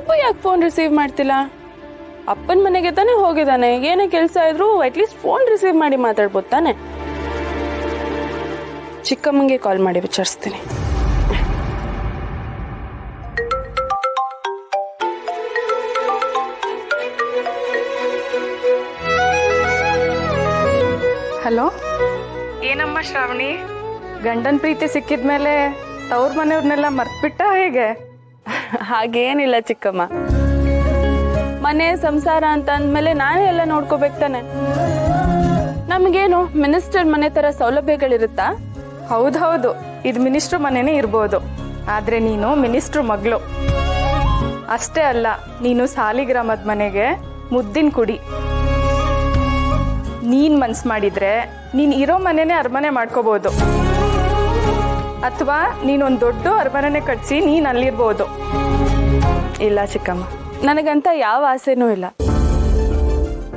ಸುಬ್ಬು ಯಾಕೆ phone receive ಮಾಡ್ತಿಲ್ಲ? ಅಪ್ಪನ ಮನೆಗೆ ತಾನೇ ಹೋಗಿದ್ದಾನೆ. ಏನೇ ಕೆಲಸ ಇದ್ರು ಅಟ್ಲೀಸ್ಟ್ ಫೋನ್ ರಿಸೀವ್ ಮಾಡಿ ಮಾತಾಡ್ಬೋದು ತಾನೆ. ಚಿಕ್ಕಮ್ಮಂಗೆ ಕಾಲ್ ಮಾಡಿ ವಿಚಾರಿಸ್ತೀನಿ. ಹಲೋ, ಏನಮ್ಮ ಶ್ರಾವಣಿ, ಗಂಡನ್ ಪ್ರೀತಿ ಸಿಕ್ಕಿದ್ಮೇಲೆ ತವ್ರ ಮನೆಯವ್ರನ್ನೆಲ್ಲ ಮರ್ತ್ಬಿಟ್ಟ ಹೇಗೆ? ಹಾಗೇನಿಲ್ಲ ಚಿಕ್ಕಮ್ಮ. ಮನೆ ಸಂಸಾರ ಅಂತ ಅಂದ್ಮೇಲೆ ನಾನೇ ಎಲ್ಲ ನೋಡ್ಕೋಬೇಕು ತಾನೆ. ನಮಗೇನು ಮಿನಿಸ್ಟರ್ ಮನೆ ತರ ಸೌಲಭ್ಯಗಳಿರುತ್ತಾ? ಹೌದೌದು, ಇದು ಮಿನಿಸ್ಟ್ರು ಮನೆನೇ ಇರ್ಬೋದು, ಆದ್ರೆ ನೀನು ಮಿನಿಸ್ಟ್ರು ಮಗಳು. ಅಷ್ಟೇ ಅಲ್ಲ, ನೀನು ಸಾಲಿಗ್ರಾಮದ ಮನೆಗೆ ಮುದ್ದಿನ ಕುಡಿ. ನೀನ್ ಮನ್ಸ್ ಮಾಡಿದ್ರೆ ನೀನ್ ಇರೋ ಮನೆನೇ ಅರಮನೆ ಮಾಡ್ಕೋಬಹುದು, ಅಥವಾ ನೀನೊಂದು ದೊಡ್ಡ ಅರಮನೆ ಕಟ್ಸಿ ನೀನ್ ಅಲ್ಲಿರ್ಬೋದು. ಇಲ್ಲ ಚಿಕ್ಕಮ್ಮ, ನನಗಂತ ಯಾವ ಆಸೆನೂ ಇಲ್ಲ.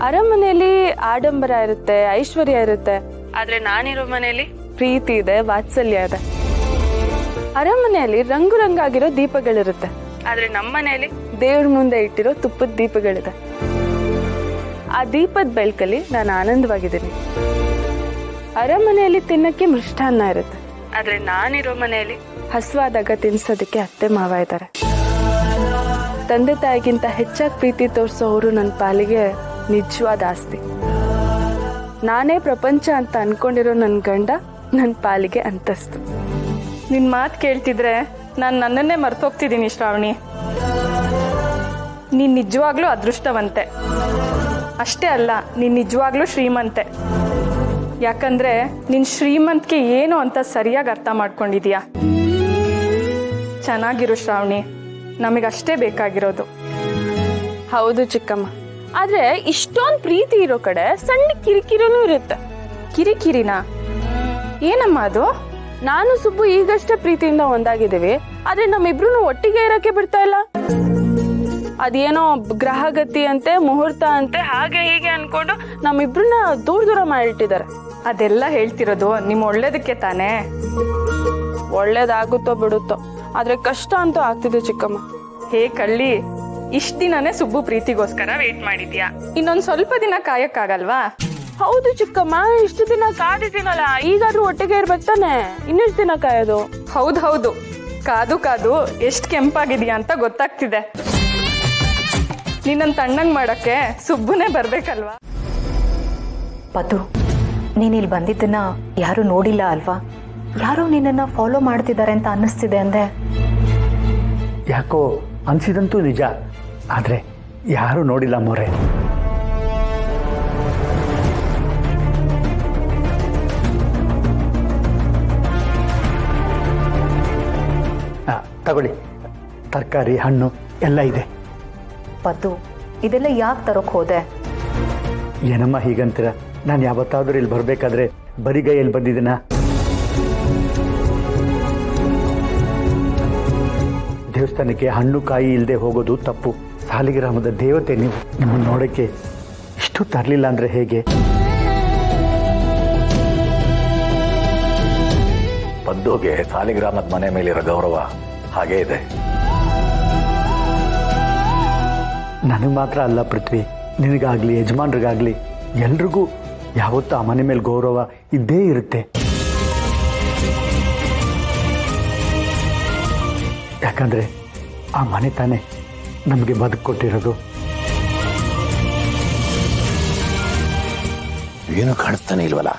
ಅರಮನೆಯಲ್ಲಿ ಆಡಂಬರ ಇರುತ್ತೆ, ಐಶ್ವರ್ಯ ಇರುತ್ತೆ, ಆದ್ರೆ ನಾನಿರೋ ಮನೆಯಲ್ಲಿ ಪ್ರೀತಿ ಇದೆ, ವಾತ್ಸಲ್ಯ ಇದೆ. ಅರಮನೆಯಲ್ಲಿ ರಂಗು ರಂಗಾಗಿರೋ ದೀಪಗಳಿರುತ್ತೆ, ಆದ್ರೆ ನಮ್ಮ ಮನೆಯಲ್ಲಿ ದೇವ್ರ ಮುಂದೆ ಇಟ್ಟಿರೋ ತುಪ್ಪದ ದೀಪಗಳಿದೆ. ಆ ದೀಪದ ಬೆಳಕಲ್ಲಿ ನಾನು ಆನಂದವಾಗಿದ್ದೀನಿ. ಅರಮನೆಯಲ್ಲಿ ತಿನ್ನಕ್ಕೆ ಮೃಷ್ಟಾನ್ನ ಇರುತ್ತೆ, ಆದ್ರೆ ನಾನಿರೋ ಮನೆಯಲ್ಲಿ ಹಸುವಾದಾಗ ತಿನ್ಸೋದಕ್ಕೆ ಅತ್ತೆ ಮಾವ ಇದ್ದಾರೆ. ತಂದೆ ತಾಯಿಗಿಂತ ಹೆಚ್ಚಾಗಿ ಪ್ರೀತಿ ತೋರಿಸೋರು ನನ್ನ ಪಾಲಿಗೆ ನಿಜವಾದ ಆಸ್ತಿ. ನಾನೇ ಪ್ರಪಂಚ ಅಂತ ಅನ್ಕೊಂಡಿರೋ ನನ್ನ ಗಂಡ ನನ್ನ ಪಾಲಿಗೆ ಅಂತಸ್ತು. ನಿನ್ ಮಾತು ಕೇಳ್ತಿದ್ರೆ ನಾನು ನನ್ನನ್ನೇ ಮರ್ತೋಗ್ತಿದ್ದೀನಿ ಶ್ರಾವಣಿ. ನೀನ್ ನಿಜವಾಗ್ಲೂ ಅದೃಷ್ಟವಂತೆ. ಅಷ್ಟೇ ಅಲ್ಲ, ನೀನ್ ನಿಜವಾಗ್ಲೂ ಶ್ರೀಮಂತೆ. ಯಾಕಂದ್ರೆ ನಿನ್ ಶ್ರೀಮಂತಿಕೆ ಏನು ಅಂತ ಸರಿಯಾಗಿ ಅರ್ಥ ಮಾಡ್ಕೊಂಡಿದೀಯ. ಚೆನ್ನಾಗಿರು ಶ್ರಾವಣಿ, ನಮಗಷ್ಟೇ ಬೇಕಾಗಿರೋದು. ಹೌದು ಚಿಕ್ಕಮ್ಮ, ಆದ್ರೆ ಇಷ್ಟೊಂದು ಪ್ರೀತಿ ಇರೋ ಕಡೆ ಸಣ್ಣ ಕಿರಿಕಿರಿನೂ ಇರುತ್ತೆ. ಕಿರಿಕಿರಿನಾ? ಏನಮ್ಮ ಅದು? ನಾನು ಸುಬ್ಬು ಈಗಷ್ಟೇ ಪ್ರೀತಿಯಿಂದ ಒಂದಾಗಿದ್ದೀವಿ, ಆದ್ರೆ ನಮ್ಮಿಬ್ರು ಒಟ್ಟಿಗೆ ಇರಕ್ಕೆ ಬಿಡ್ತಾ ಇಲ್ಲ. ಅದೇನೋ ಗ್ರಹಗತಿ ಅಂತೆ, ಮುಹೂರ್ತ ಅಂತೆ, ಹಾಗೆ ಹೀಗೆ ಅನ್ಕೊಂಡು ನಮ್ಮಿಬ್ರನ್ನ ದೂರ ದೂರ ಮಾಡಿಟ್ಟಿದ್ದಾರೆ. ಅದೆಲ್ಲ ಹೇಳ್ತಿರೋದು ನಿಮ್ ಒಳ್ಳೇದಕ್ಕೆ ತಾನೇ. ಒಳ್ಳೇದಾಗುತ್ತೋ ಬಿಡುತ್ತೋ, ಆದ್ರೆ ಕಷ್ಟ ಅಂತೂ ಆಗ್ತಿದೆ ಚಿಕ್ಕಮ್ಮ. ಹೇ ಕಳ್ಳಿ, ಇಷ್ಟ ದಿನನೇ ಸುಬ್ಬು ಪ್ರೀತಿಗೋಸ್ಕರ ವೇಟ್ ಮಾಡಿದ್ಯಾ, ಇನ್ನೊಂದ್ ಸ್ವಲ್ಪ ದಿನ ಕಾಯಕ್ಕಾಗಲ್ವಾ? ಹೌದು ಚಿಕ್ಕಮ್ಮ, ಇಷ್ಟು ದಿನ ಕಾದಿದ್ದೀನಲ್ಲ, ಈಗಾದ್ರೂ ಒಟ್ಟಿಗೆ ಇರ್ಬೇಕು ತಾನೆ. ಇನ್ನೆಷ್ಟು ದಿನ ಕಾಯೋದು? ಹೌದು, ಕಾದು ಕಾದು ಎಷ್ಟ್ ಕೆಂಪಾಗಿದ್ಯಾ ಅಂತ ಗೊತ್ತಾಗ್ತಿದೆ. ನಿನ್ನನ್ ತಣ್ಣಂಗ್ ಮಾಡಕ್ಕೆ ಸುಬ್ಬುನೇ ಬರ್ಬೇಕಲ್ವಾ? ಪತು, ನೀನ್ ಇಲ್ಲಿ ಬಂದಿದ್ದನ್ನ ಯಾರು ನೋಡಿಲ್ಲ ಅಲ್ವಾ? ಯಾರೋ ನಿನ್ನನ್ನ ಫಾಲೋ ಮಾಡ್ತಿದ್ದಾರೆ ಅಂತ ಅನ್ನಿಸ್ತಿದೆ ಅಂದೆ. ಯಾಕೋ ಅನ್ಸಿದಂತೂ ನಿಜ, ಆದ್ರೆ ಯಾರು ನೋಡಿಲ್ಲ ಮೋರೆ. ತಗೊಳ್ಳಿ, ತರಕಾರಿ ಹಣ್ಣು ಎಲ್ಲ ಇದೆ. ಪತು, ಇದೆಲ್ಲ ಯಾಕೆ ತರೋಕ್ ಹೋದೆ? ಏನಮ್ಮ ಹೀಗಂತೀರ? ನಾನು ಯಾವತ್ತಾದ್ರೂ ಇಲ್ಲಿ ಬರ್ಬೇಕಾದ್ರೆ ಬರಿಗೈಯಲ್ಲಿ ಬಂದಿದ್ದೀನ? ದೇವಸ್ಥಾನಕ್ಕೆ ಹಣ್ಣು ಕಾಯಿ ಇಲ್ಲದೆ ಹೋಗೋದು ತಪ್ಪು. ಸಾಲಿಗ್ರಾಮದ ದೇವತೆ ನೀವು, ನಿಮ್ಮನ್ನು ನೋಡೋಕ್ಕೆ ಇಷ್ಟು ತರಲಿಲ್ಲ ಅಂದ್ರೆ ಹೇಗೆ? ಪದ್ದುಗೆ ಸಾಲಿಗ್ರಾಮದ ಮನೆ ಮೇಲಿರೋ ಗೌರವ ಹಾಗೇ ಇದೆ. ನನಗೆ ಮಾತ್ರ ಅಲ್ಲ ಪೃಥ್ವಿ, ನಿನಗಾಗ್ಲಿ ಯಜಮಾನ್ರಿಗಾಗ್ಲಿ ಎಲ್ರಿಗೂ ಯಾವತ್ತೂ ಆ ಮನೆ ಮೇಲೆ ಗೌರವ ಇದ್ದೇ ಇರುತ್ತೆ. ಯಾಕಂದ್ರೆ ಆ ಮನೆ ತಾನೇ ನಮಗೆ ಬದುಕು ಕೊಟ್ಟಿರೋದು. ಏನು ಕಾಣಿಸ್ತಾನೆ ಇಲ್ವಲ್ಲ?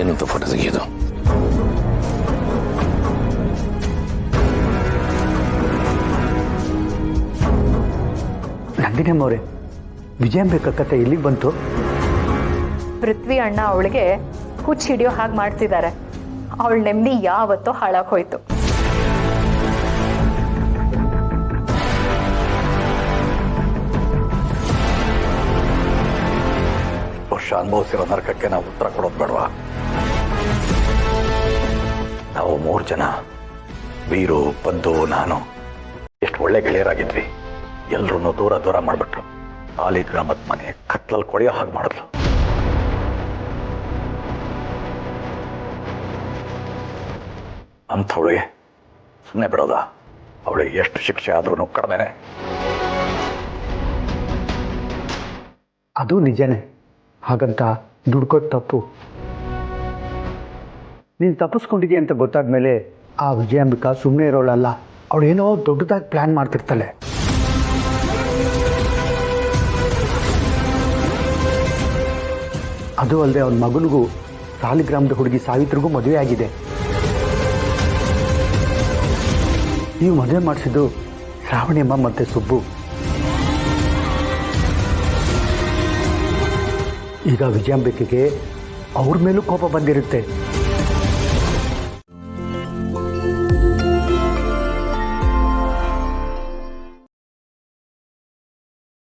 ಏನಂತ ಫೋಟೋ ತೆಗೆಯೋದು? ನಂದಿನಮ್ಮವ್ರೆ, ವಿಜಯಾಂಬಿಕಾ ಕತೆ ಎಲ್ಲಿಗೆ ಬಂತು? ಪೃಥ್ವಿ ಅಣ್ಣ ಅವಳಿಗೆ ಹುಚ್ಚ ಹಿಡಿಯೋ ಹಾಗೆ ಮಾಡ್ತಿದ್ದಾರೆ. ಅವಳ ನೆಮ್ಮದಿ ಯಾವತ್ತೋ ಹಾಳಾಗ್ ಹೋಯ್ತು. ವರ್ಷ ಅನುಭವಿಸಿರೋ ನರಕಕ್ಕೆ ನಾವು ಉತ್ತರ ಕೊಡೋದು ಬೇಡವಾ? ನಾವು 3 ಜನ, ವೀರು, ಪದ್ದು, ನಾನು ಎಷ್ಟು ಒಳ್ಳೆ ಗೆಳೆಯರಾಗಿದ್ವಿ. ಎಲ್ರೂ ದೂರ ದೂರ ಮಾಡ್ಬಿಟ್ರು. ಸಾಲಿಗ್ರಾಮದ ಮನೆ ಕತ್ಲಲ್ಲಿ ಕೊಳೆಯೋ ಹಾಗೆ ಮಾಡಿದ್ಲು. ಅಂಥವಳಿಗೆ ಸುಮ್ಮನೆ ಬಿಡೋದಾ? ಅವಳಿಗೆ ಎಷ್ಟು ಶಿಕ್ಷೆ ಆದ್ರೂ ಕಡಿಮೆನೆ. ಅದು ನಿಜನೇ. ಹಾಗಂತ ದುಡ್ಕೋದು ತಪ್ಪು. ನೀನು ತಪ್ಪಿಸ್ಕೊಂಡಿದ್ದೀಯ ಅಂತ ಗೊತ್ತಾದ ಮೇಲೆ ಆ ವಿಜಯಾಂಬಿಕಾ ಸುಮ್ಮನೆ ಇರೋಳಲ್ಲ. ಅವಳೇನೋ ದೊಡ್ಡದಾಗಿ ಪ್ಲ್ಯಾನ್ ಮಾಡ್ತಿರ್ತಾಳೆ. ಅದು ಅಲ್ಲದೆ ಅವನ ಮಗನಿಗೂ ಸಾಲಿಗ್ರಾಮದ ಹುಡುಗಿ ಸಾವಿತ್ರಿಗೂ ಮದುವೆ ಆಗಿದೆ. ನೀವು ಮದುವೆ ಮಾಡಿಸಿದ್ದು ಶ್ರಾವಣಿಯಮ್ಮ ಮತ್ತು ಸುಬ್ಬು. ಈಗ ವಿಜಯಾಂಬಿಕೆಗೆ ಅವ್ರ ಮೇಲೂ ಕೋಪ ಬಂದಿರುತ್ತೆ.